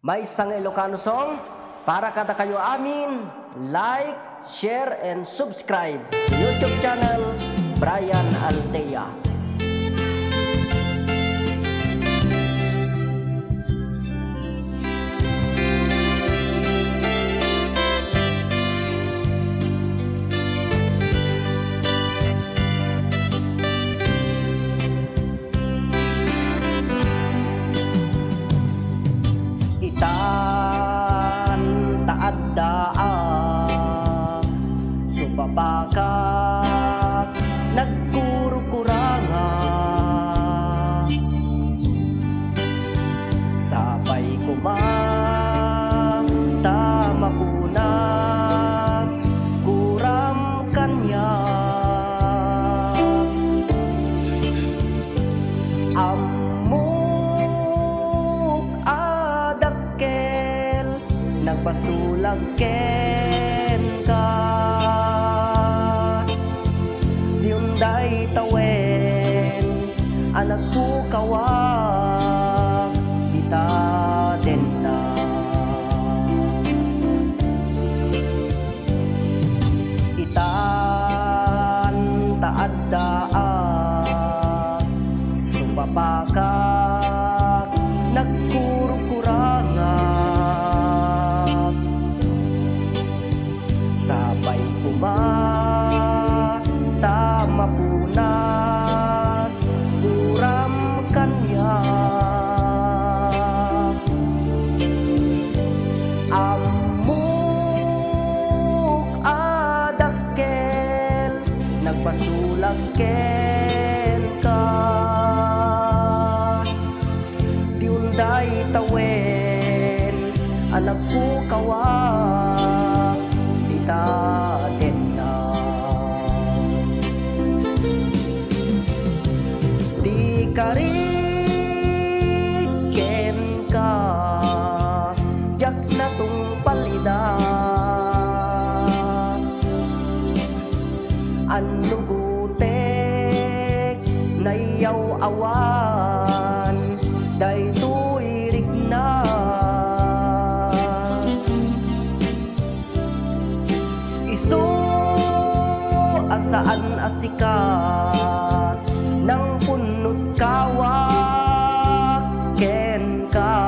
May isang Ilocano song para kada kayo amin. Like, share, and subscribe to YouTube channel Brian Altea. Taaddaa supapakak nagkurukuranga sabay kumang tamapunas kuram kanya amuk adakkel nagpasulag ken ka diunday tawen anak ko kawak kita denda itan taaddaa supapakak nagkurukuranga sabay tamapunas kuram kanya amuk adakkel nagpasulag ken ka diunday tawen anak ko kawak kita denda di kariken ka jak na tung palida anu gutek nayaw awan day tuirik na isu asaan asikat ng punot kawak ken ka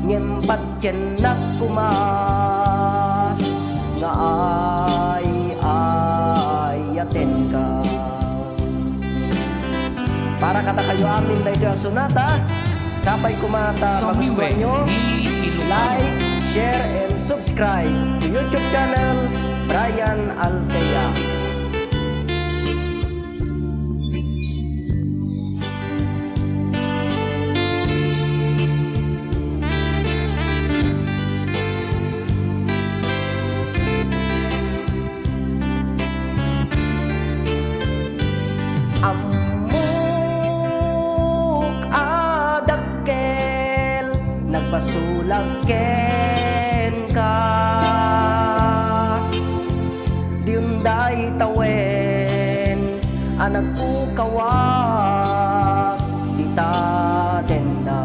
nyempat jenak kumas nga ayaten ka para kata kayo amin dahil yung sunata sabay kumata magustuhan nyo like, share, and subscribe to YouTube channel Brian Altea. Amuk adakkel nagpasulag ken ka diunday tawen anak ko kawak kita denda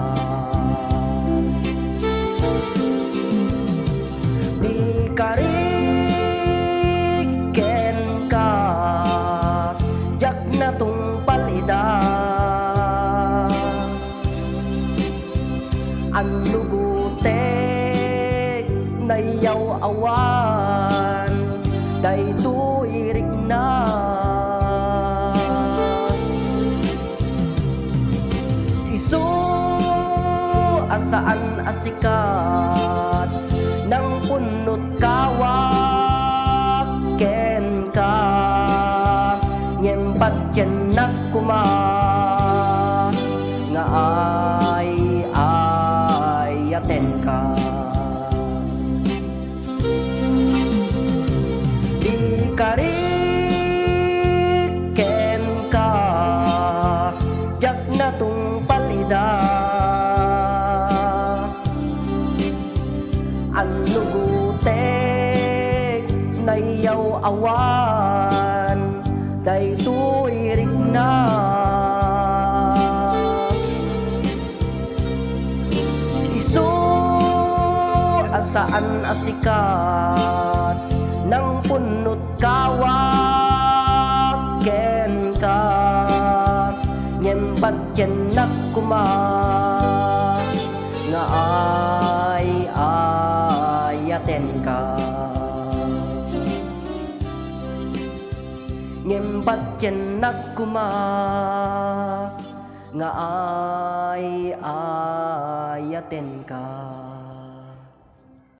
di kariken ka jak na tung palida anu gutek nayaw awan day tuirik na isu asaan asikat ng punot kawak ken ka nyempat jenak kumas nga ayaten ka di kariken ka jak na tung palida anu gutek nayaw awan day tuirik na isu saan asikat nang punot kawak ken ka nyembat ken nakuma nga ay ayaten ka nyembat ken nakuma nga ay ayaten ka.